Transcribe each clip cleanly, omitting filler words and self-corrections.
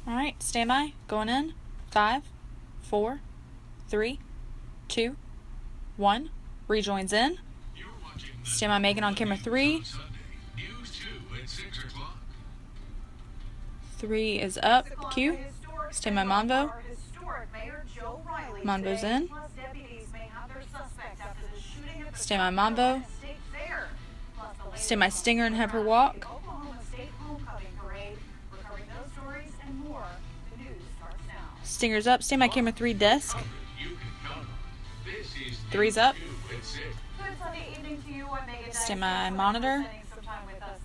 All right, stand by. Going in. 5, 4, 3, 2, 1. Rejoins in. Stand by, Megan on camera 3. 3 is up. Cue. Stand by, Monvo. Monvo's in. Stand by, Monvo. Stand by, Stinger and have her walk. Stinger's up. Stand by, camera 3, desk. 3's up. Stand by, monitor.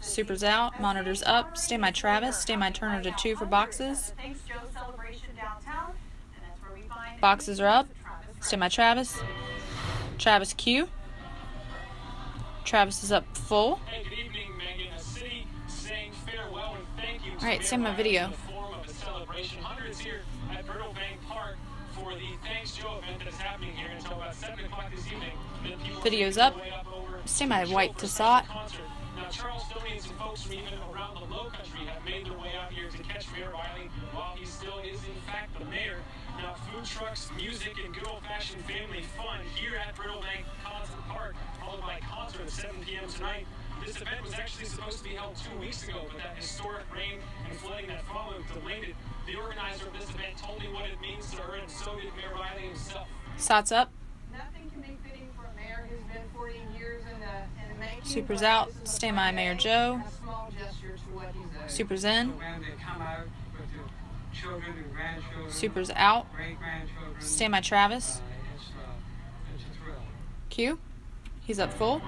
Super's out. Monitor's up. Stand by, Travis. Stand by, Turner to 2 for boxes. Boxes are up. Stand by, Travis. Travis Q. Travis is up full. All right, stand by, video. Hundreds here at Brittle Bank Park for the Thanks Joe event that is happening here until about 7 o'clock this evening. Video's up. Stand by, white to SOT. Now, Charlestonians and folks from even around the Low Country have made their way out here to catch Mayor Riley while he still is, in fact, the mayor. Now, food trucks, music, and good old-fashioned family fun here at Brittle Bank Park, followed by a concert at 7 p.m. tonight. This event was actually supposed to be held 2 weeks ago, but that historic rain and flooding that followed delayed it. The organizer of this event told me what it means to her, and so did Mayor Riley himself. SOT's up. Nothing can be fitting for a mayor who's been 14 years in the making. Super's out. Stand by, Mayor Joe. A small gesture to what he's owed. Super's in. When they come out with their children and grandchildren, Super's out. great-grandchildren, Stand by, Travis. it's a thrill. Q. He's up full.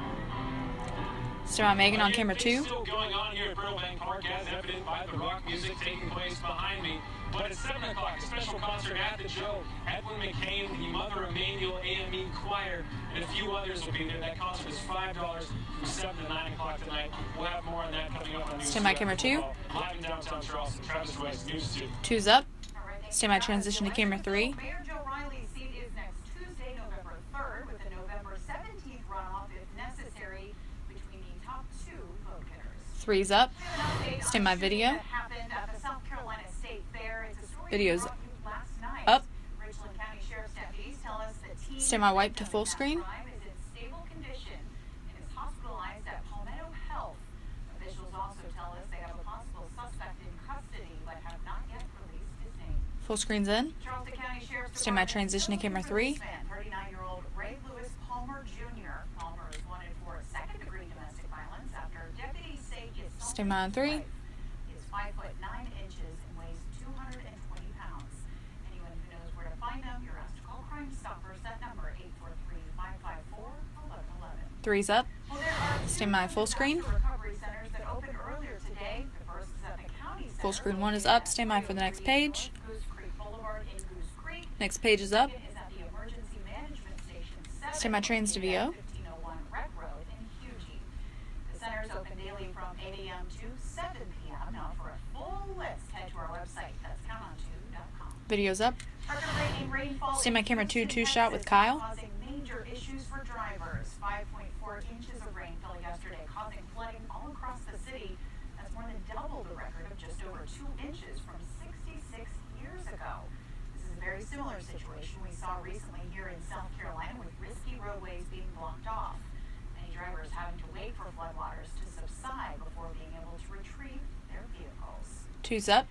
Stand by, Megan on camera 2. Still going on here at Brittle Bank Park, as evident by the rock music taking place behind me. But at 7 o'clock, a special concert at the Joe. Edwin McCain, the Mother Emanuel AME Choir, and a few others will be there. That concert is $5 from 7 to 9 o'clock tonight. We'll have more on that coming up on Newscast. Stand by, camera 2. Live in downtown Charleston, Travis Rice, News 2. 2's up. Stand by, transition to camera 3. Mayor Joe Riley's seat is next Tuesday, November 3rd, with the November 17th runoff, if necessary, between the top 2 vote getters. 3's up. Stand by, video. That happened at the South Carolina State Fair. It's a story Video's we brought you last night. up. Richland County Sheriff's deputies tell us that teen Stand by, wipe to full screen. crime is in stable condition and is hospitalized at Palmetto Health. Officials also tell us they have a possible suspect in custody but have not yet released his name. Full screen's in. Charleston County Sheriff's Stand by, Department transition to camera 3. 39-year-old Ray Lewis Palmer Jr. Palmer is wanted for second-degree domestic violence after deputies say he assaulted Stand by on 3. his wife. He is 5 foot 9 inches and weighs 220 pounds. Anyone who knows where to find him, you're asked to call Crime Stoppers. That number 843-554-1111. 3's up. Well, there are Stand by, full screen. recovery centers that opened earlier today. The first is at the county Full center screen 1 is up. Stand by for the next page. Goose Creek Boulevard in Goose Creek. Next page is up. Second is at the Emergency Management Station 7 Stand by, trains to VO. 1501 Rec Road in Hugie. The center is open daily from 8 a.m. to 7 p.m. Now for a full list, head to our website. That's counton2.com. Video's up. Record-breaking rainfall Stand by, in camera 2, Houston, two-shot with Texas, Kyle. causing major issues for drivers. 5.4 inches of rain fell yesterday, causing flooding all across the city. That's more than double the record of just over 2 inches from 66 years ago. This is a very similar situation we saw recently here in South Carolina, with risky roadways being blocked off. Many drivers having to wait for floodwaters to subside before being able to retrieve their vehicles. 2's up.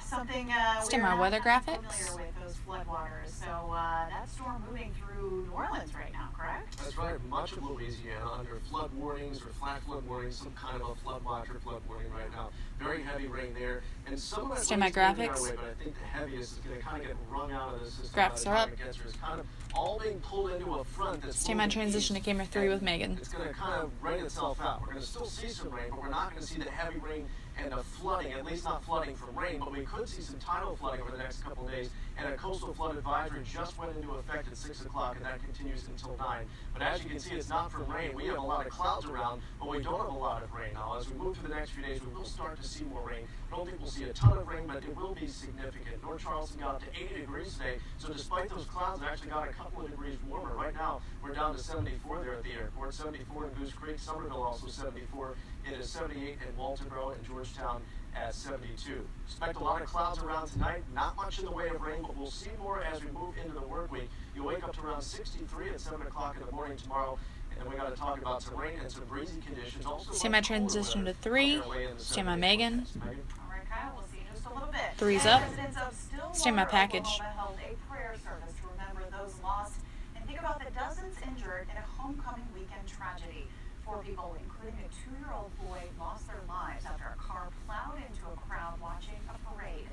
Something Stand we're by, not weather graphics. familiar with those floodwaters. So that storm moving through New Orleans right now, correct? That's right. Much of Louisiana under flood warnings or flash flood warnings, some kind of a flood watch or flood warning right now. Very heavy rain there, and some of that Stand by, rain's moving graphics. our way, but I think the heaviest is going to kind of get wrung out of the system. Graphics by are the up. time it gets here. It's kind of all being pulled into a front that's Stand by, moving transition to east, camera 3 and with Megan. It's going to kind of rain itself out. We're going to still see some rain, but we're not going to see the heavy rain and the flooding, at least not flooding from rain, but we could see some tidal flooding over the next couple of days, and a coastal flood advisory just went into effect at 6 o'clock, and that continues until 9. But as you can see, it's not from rain. We have a lot of clouds around, but we don't have a lot of rain. Now, as we move through the next few days, we will start to see more rain. I don't think we'll see a ton of rain, but it will be significant. North Charleston got up to 80 degrees today, so despite those clouds, it actually got a couple of degrees warmer. Right now, we're down to 74 there at the airport, 74 in Goose Creek, Somerville also 74. It is 78 in Walterboro and Georgetown at 72. Expect a lot of clouds around tonight. Not much in the way of rain, but we'll see more as we move into the work week. You'll wake up to around 63 at 7 o'clock in the morning tomorrow. And then we got to talk about some rain and some breezy conditions. Also, Stay my transition to 3. Stay my Megan. All right, Kyle, we'll see you in just a little bit. 3's up. Residents of Stillwater, Stay my package. Oklahoma held a prayer service to remember those lost and think about the dozens injured in a homecoming weekend tragedy. 4 people, including a 2-year-old boy, lost their lives after a car plowed into a crowd watching a parade.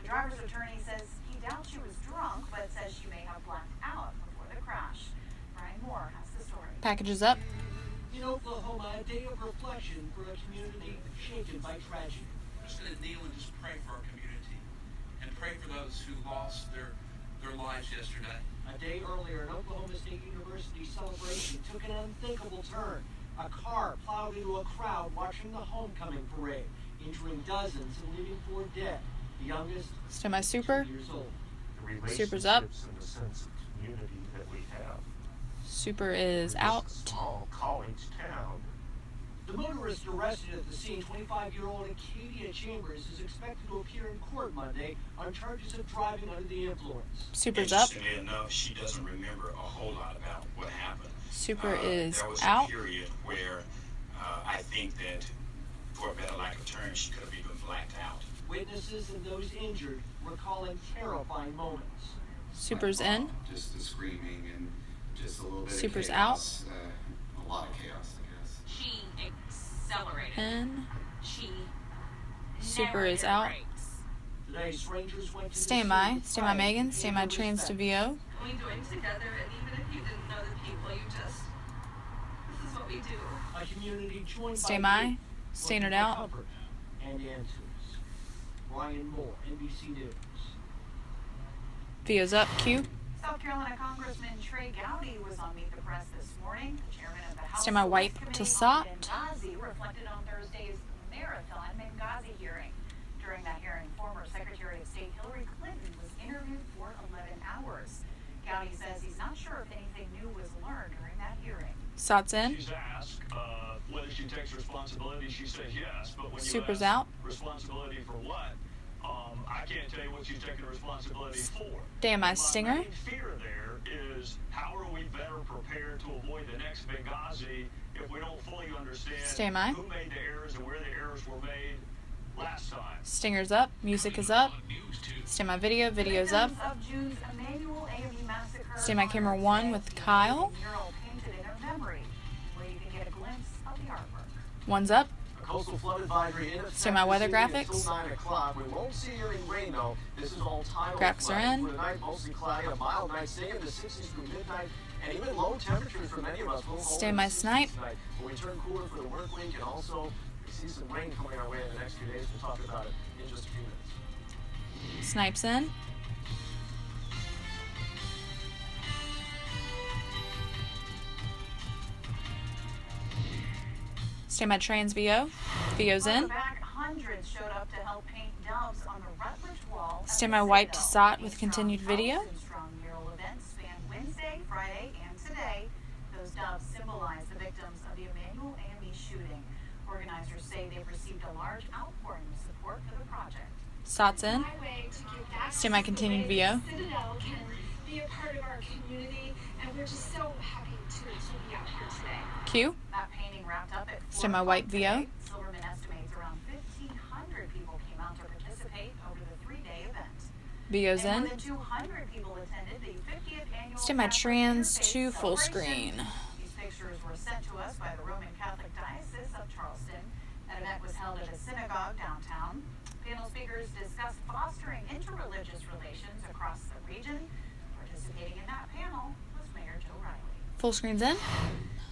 The driver's attorney says he doubts she was drunk, but says she may have blacked out before the crash. Brian Moore has the story. Package is up. In Oklahoma, a day of reflection for a community shaken by tragedy. We're just going to kneel and just pray for our community and pray for those who lost their lives yesterday. A day earlier, an Oklahoma State University celebration took an unthinkable turn. A car plowed into a crowd watching the homecoming parade, injuring dozens and leaving 4 dead. The youngest, Stay my super. 2 years old. Super's up. And the sense of community that we have. Super is We're just out. a small college town. The motorist arrested at the scene, 25-year-old Acadia Chambers, is expected to appear in court Monday on charges of driving under the influence. Super's up. Interestingly enough, she doesn't remember a whole lot about what happened. Super is there was out. a period where I think that, for a better lack of term, she could have even blacked out. Witnesses and those injured recalling terrifying moments. Super's in. Just the screaming and just a little bit Super's of chaos. out. A lot of chaos, I guess. She accelerated. In. She Super never is hit out. brakes. Today's Rangers went to Stay the my. scene Stay my Friday Megan. to Stay pay my their trans to respects. VO. We do it together, and even if you didn't know the people, this is what we do. A community joined Stay by my. youth Staying looking it for out. comfort and answers. Brian Moore, NBC News. VO's up. Q. South Carolina Congressman Trey Gowdy was on Meet the Press this morning. The chairman of the House Stay my wipe Select to Committee SOT. on Benghazi reflected on Thursday's marathon Benghazi hearing. During that hearing, former Secretary of State Hillary Clinton was interviewed for 11 hours. Gowdy says he's not sure if anything new was learned during that hearing. SOT's in. She's asked whether she takes responsibility. She says yes, but when you Super's ask out. responsibility for what, I can't tell you what she's taking responsibility for. Damn, my My stinger. main fear there is how are we better prepared to avoid the next Benghazi if we don't fully understand Stay my. who made the errors and where the errors were made last time. Stinger's up. Music is up. Stay my video. Video's up. Victims of June's Emmanuel AME massacre Stay my camera on 1 Thursday with will Kyle. be a mural painted in their memory, where you can get a glimpse of the artwork. 1's up. A coastal flood advisory in effect See my weather this evening graphics? until 9 o'clock. We won't see any rain though. This is all tidal Graphics are flooding. in. For tonight, mostly cloudy, a mild night, staying in the 60s through midnight, and even low temperatures for many of us. We'll hold Stay in my the 60s snipe. tonight. But we turn cooler for the work week, and also we see some rain coming our way in the next few days. We'll talk about it in just a few minutes. Snipes in. Stay my trans VO. VO's in. Back, hundreds showed up to help paint doves on the Rutledge Wall. at Stay the my wiped Citadel. SOT These with strong continued video. doves and strong mural events span Wednesday, Friday, and today. Those doves symbolize the victims of the Emmanuel AME shooting. Organizers say they've received a large outpouring of support for the project. SOT's in. Stay my continued VO. Citadel can be a part of our community, and we're just so happy to be out here today. Q. That painting wrapped up at Stay my white VO. Silverman estimates around 1,500 people came out to participate over the 3-day event. VO's And in. more than 200 people attended the 50th annual Stay my Catholic trans Interfaith to full celebration. screen. These pictures were sent to us by the Roman Catholic Diocese of Charleston. That event was held at a synagogue downtown. Panel speakers discussed fostering interreligious relations across the region. Participating in that panel was Mayor Joe Riley. Full screen's in.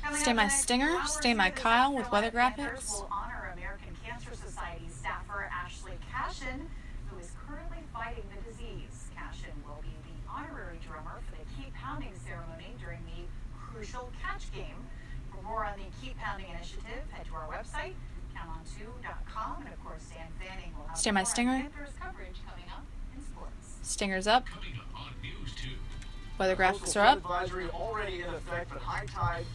Coming Stay up my in the next stinger. 2 hours, Stay my the Kyle South with weather Carolina Panthers graphics. will honor American Cancer Society staffer Ashley Cashin, who is currently fighting the disease. Cashin will be the honorary drummer for the Keep Pounding ceremony during the crucial catch game. For more on the Keep Pounding initiative, head to our website, counton2.com, and of course, Dan Fanning will have Stay my more on stinger. Panthers coverage coming up in sports. Stinger's up. Coming up on News 2. Weather graphics Coastal are up. flood advisory already in effect, but high tide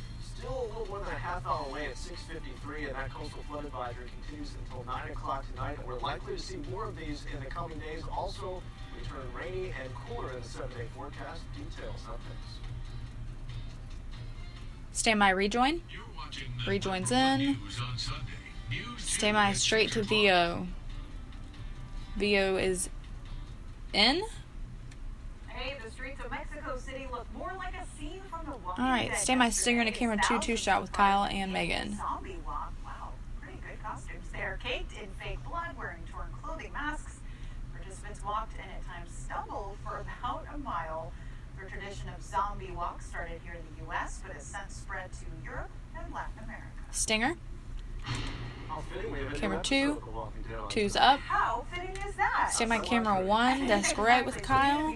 still a little more than a half hour away at 6:53, and that coastal flood advisory continues until 9 o'clock tonight. And we're likely to see more of these in the coming days. Also, we turn rainy and cooler in the 7-day forecast. Details up next. Stand by rejoin. Rejoins in. Stand by straight to VO. VO is in. Hey, the streets of Mexico City look more like a scene from the Walking Alright, Dead stand by stinger and a camera yesterday. 2 shot with Kyle and Megan. Zombie walk. Wow, pretty good costumes there. Caked in fake blood, wearing torn clothing, masks. Participants walked and at times stumbled for about a mile. The tradition of zombie walks started here in the U.S., but has since spread to Europe and Latin America. Stinger. How fitting, we have a new Camera episode 2. of The Walking Dead on 2's tonight. up. How fitting is that? Stand by camera 1. That's right with Kyle.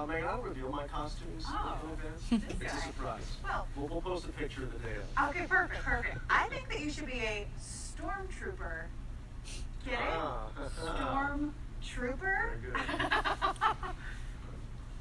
Megan, I'll reveal my costumes in advance. It's a surprise. Well, We'll post a picture of the day of. okay, perfect. I think that you should be a stormtrooper. Get it? Stormtrooper? Very good.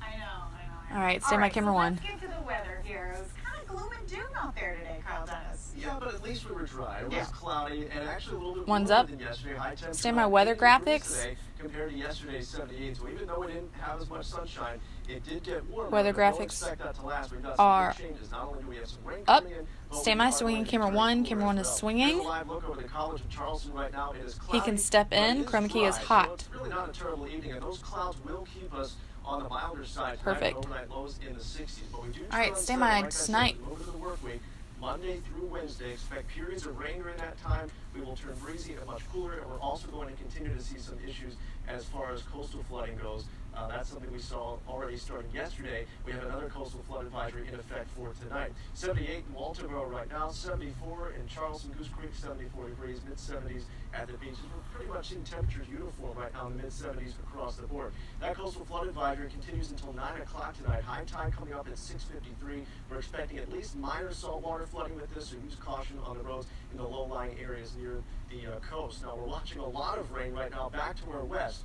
I know. Alright, stand by camera 1. Let's get to the weather here. It was kind of gloom and doom out there today, Kyle Dennis. Yeah, but at least we were dry. It was cloudy and actually a little bit One's warmer up. than yesterday. High temperature Stand by about weather 80 degrees graphics. today compared to yesterday's 78. So even though we didn't have as much sunshine, it did get warmer. Weather but don't graphics expect that to last. We've got some are big changes. Not only do we have some rain up. coming in, but Stand we by are swinging going to camera turn 1. cooler Camera 1 as is well. swinging. Here's a live look over the College of Charleston right now. It is cloudy, He can step but in. it is Chroma key is dry, hot. So it's really not a terrible evening, and those clouds will keep us on the milder side. Perfect. Overnight lows in the 60s, but we do Alright, turn stand sunny, by like I said, tonight. we move to the work week. Monday through Wednesday, expect periods of rain during that time. We will turn breezy and much cooler, and we're also going to continue to see some issues as far as coastal flooding goes. That's something we saw already starting yesterday. We have another coastal flood advisory in effect for tonight. 78 in Walterboro right now, 74 in Charleston, Goose Creek, 74 degrees, mid-70s at the beaches. We're pretty much seeing temperatures uniform right now in the mid-70s across the board. That coastal flood advisory continues until 9 o'clock tonight. High tide coming up at 6:53. We're expecting at least minor saltwater flooding with this, so use caution on the roads in the low-lying areas near the coast. Now, we're watching a lot of rain right now back to our west.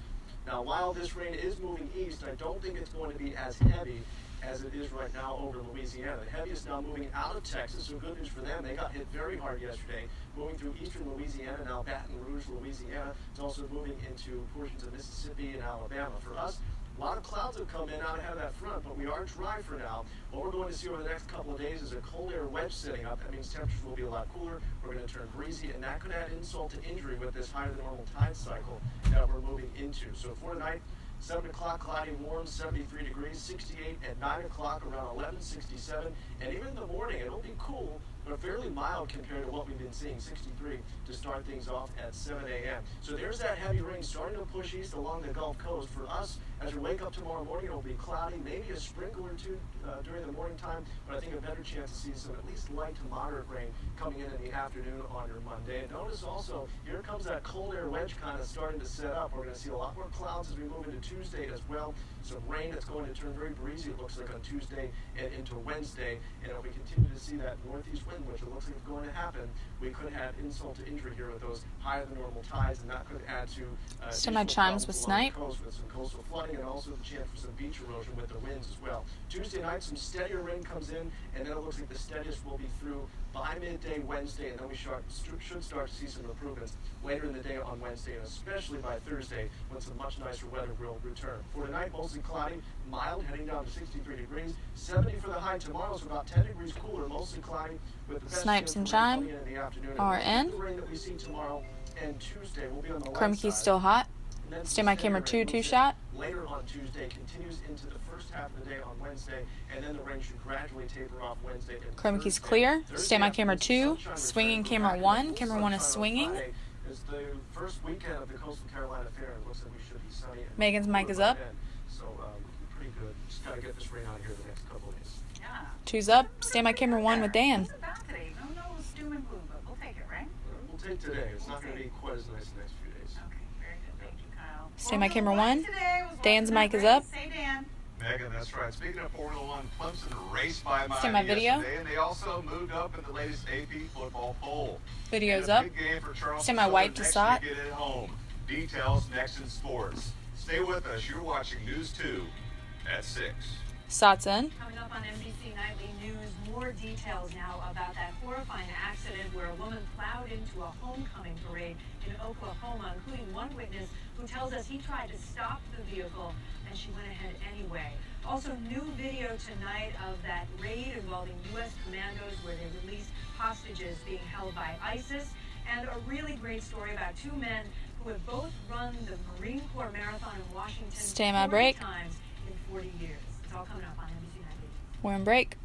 Now, while this rain is moving east, I don't think it's going to be as heavy as it is right now over Louisiana. The heaviest now moving out of Texas, so good news for them. They got hit very hard yesterday, moving through eastern Louisiana, now Baton Rouge, Louisiana. It's also moving into portions of Mississippi and Alabama. For us, a lot of clouds have come in out ahead of that front, but we are dry for now. What we're going to see over the next couple of days is a cold air wedge setting up. That means temperatures will be a lot cooler. We're going to turn breezy, and that could add insult to injury with this higher than normal tide cycle that we're moving into. So for tonight, 7 o'clock, cloudy and warm, 73 degrees, 68 at 9 o'clock, around 11, 67. And even in the morning, it'll be cool, but fairly mild compared to what we've been seeing, 63 to start things off at 7 a.m. So there's that heavy rain starting to push east along the Gulf Coast. For us, as we wake up tomorrow morning, it'll be cloudy, maybe a sprinkle or two during the morning time, but I think a better chance to see some at least light to moderate rain coming in the afternoon on your Monday. And notice also, here comes that cold air wedge kind of starting to set up. We're going to see a lot more clouds as we move into Tuesday as well. Some rain that's going to turn very breezy, it looks like, on Tuesday and into Wednesday. And if we continue to see that northeast wind, which it looks like it's going to happen, we could have insult to injury here with those higher than normal tides, and that could add to Semi chimes with snipe. With some coastal flooding and also the chance for some beach erosion with the winds as well. Tuesday night, some steadier rain comes in, and then it looks like the steadiest will be through by midday Wednesday, and then we should start to see some improvements later in the day on Wednesday, and especially by Thursday when some much nicer weather will return. For tonight, mostly cloudy, mild, heading down to 63 degrees, 70 for the high tomorrow, so about 10 degrees cooler, mostly cloudy, with the best Snipes and chance of rain chime coming in the afternoon. are And in. the rain that we see tomorrow and Tuesday will be on the Chroma light key's side. still hot. And then Stand by some camera steady 2 rain moves shot. in later on Tuesday, continues into the first half of the day on Wednesday, and then the rain should gradually taper off Wednesday and Chroma key's Thursday. clear. Thursday Stand by camera afternoon, 2. sunshine Swinging returns. camera We're back 1. in Camera 1 is sunshine on swinging. Friday. It's the first weekend of the Coastal Carolina Fair. It looks like we should be sunny. And Megan's mic cooler is by up. then. So pretty good. Just got to get this rain out of here the next couple of days. Yeah. 2's up. Stand by camera 1 with Dan. It wasn't bad today. No doom and gloom, but we'll take it, right? We'll take today. It's not going to be quite as nice the next few days. Okay, very good. Thank you, Kyle. Stand by camera Formula 1. today was Dan's watching mic is that up. race. Say, Dan. Megan, that's right. Speaking of Formula One, Clemson raced by Stand Miami by video. yesterday, and they also moved up in the latest AP football poll. Video's And a up. big game for Charleston Stand by white to next start. weekend at home. Details next in sports. Stay with us. You're watching News 2 at 6. Shots in. Coming up on NBC Nightly News, more details now about that horrifying accident where a woman plowed into a homecoming parade in Oklahoma, including one witness who tells us he tried to stop the vehicle and she went ahead anyway. Also, new video tonight of that raid involving U.S. commandos where they released hostages being held by ISIS, and a really great story about two men who have both run the Marine Corps Marathon in Washington Stay my 40 break. times in 40 years. It's all coming up on NBC Nightly. We're in break.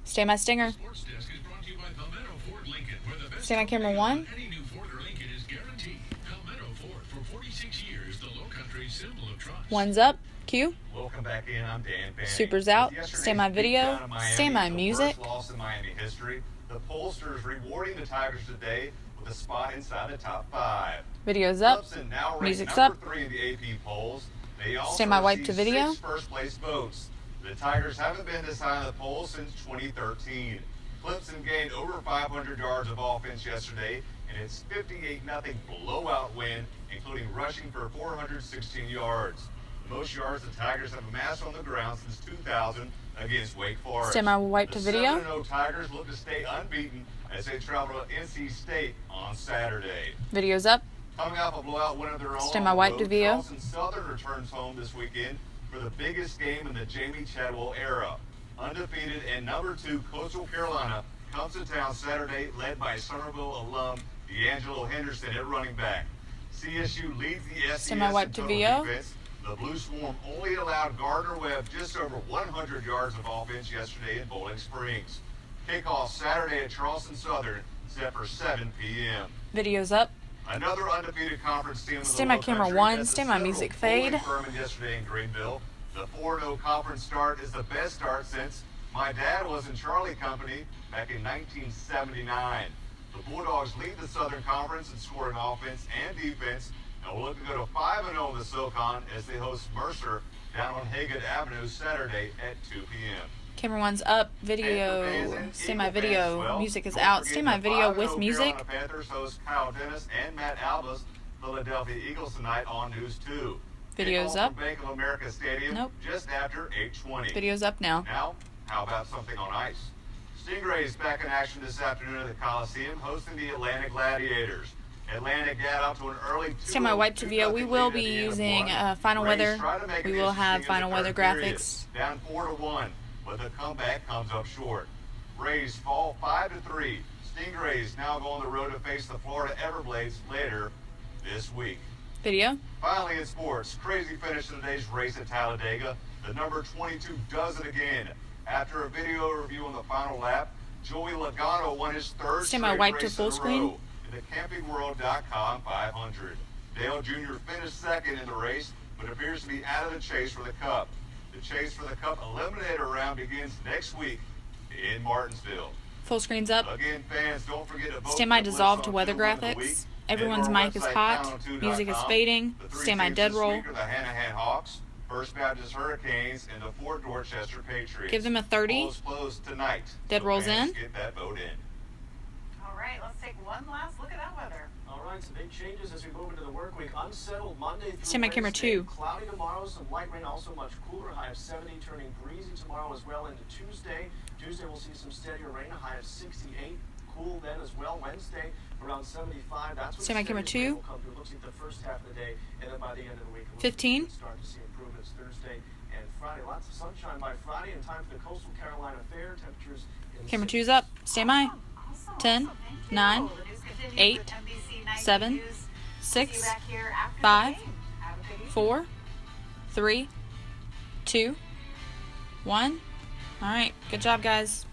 Stay my stinger. Sports Desk is brought to you by Palmetto Ford Lincoln, where the best Stay my camera one. any new Ford or Lincoln is guaranteed. Palmetto Ford, for 46 years, the Low Country's symbol of trust. One's up. Q. Welcome back in. I'm Dan Fanning. Super's out. With Stay my yesterday's video. beatdown of Miami, Stay my the music. worst loss in Miami history. The pollsters rewarding the Tigers today with a spot inside the top 5. Video's up. Clemson now ranked Music's number up. 3 in the AP polls. They also Stay my wipe to received video. 6 first-place votes. The Tigers haven't been this high in the polls since 2013. Clemson gained over 500 yards of offense yesterday in its 58-0 blowout win, including rushing for 416 yards. The most yards the Tigers have amassed on the ground since 2000 against Wake Forest. Stay my wipe to video. The 7-0 Tigers look to stay unbeaten as they travel to NC State on Saturday. Video's up. Coming off a blowout win of their own, Stay my wipe to video. Charleston Southern returns home this weekend for the biggest game in the Jamie Chadwell era. Undefeated and number 2 Coastal Carolina comes to town Saturday, led by Somerville alum D'Angelo Henderson at running back. CSU leads the SES Stay my wipe in to total video. defense. The Blue Swarm only allowed Gardner Webb just over 100 yards of offense yesterday in Bowling Springs. Kickoff Saturday at Charleston Southern, set for 7 p.m. Video's up. Another undefeated conference team in the Stay my Low camera Country one. at the Stay my Central music Bowling fade. Furman yesterday in Greenville. The 4-0 conference start is the best start since my dad was in Charlie Company back in 1979. The Bulldogs lead the Southern Conference in scoring offense and defense, and will look to go to 5-0 in the SoCon as they host Mercer down on Haggard Avenue Saturday at 2 p.m. Camera one's up. Video. Stay my video. Music is out. Stay my video with music. Carolina Panthers host Kyle Dennis and Matt Albus, Philadelphia Eagles tonight on News 2. Video's up. From Bank of America Stadium Nope. just after 8:20. Video's up now. Now, how about something on ice? Stingrays back in action this afternoon at the Coliseum, hosting the Atlanta Gladiators. Atlanta got out to an early 2-0 Stay my wipe to video. We will be using final weather. We will have final weather graphics. Down 4-1, but the comeback comes up short. Rays fall 5-3. Stingrays now go on the road to face the Florida Everblades later this week. Video. Finally in sports, crazy finish to today's race at Talladega. The number 22 does it again. After a video review on the final lap, Joey Logano won his third Stay my straight wipe to race full in a screen. row in the CampingWorld.com 500. Dale Jr. finished second in the race, but appears to be out of the chase for the Cup. The chase for the Cup Eliminator round begins next week in Martinsville. Full screen's up. Again, fans, don't forget to vote Stay my for the dissolve list to on weather Two Wins of the Week. graphics. Everyone's Head to our mic is website, hot. town2.com. Music is fading. The three Stay my teams dead this roll. week are the Hanahan Hawks, First Baptist Hurricanes, and the Fort Dorchester Patriots. Give them a 30. Polls closed tonight. Dead so rolls fans in. Get that vote in. All right, let's take one last look at that weather. All right, some big changes as we move into the work week. Unsettled Monday through Stay my camera Wednesday. two. Cloudy tomorrow, some light rain, also much cooler. High of 70, turning breezy tomorrow as well into Tuesday. Tuesday we'll see some steadier rain, a high of 68. Cool then as well. Wednesday around 75. That's when Stay my camera steady rain two. will come through. Looks like the first half of the day, and then by the end of the week, we'll 15. start to see improvements Thursday and Friday. Lots of sunshine by Friday, and time for the Coastal Carolina Fair. Temperatures in the Camera 60s. two's up. Stay my. 10, 9, 8, 7, 6, 5, 4, 3, 2, 1. All right. Good job, guys.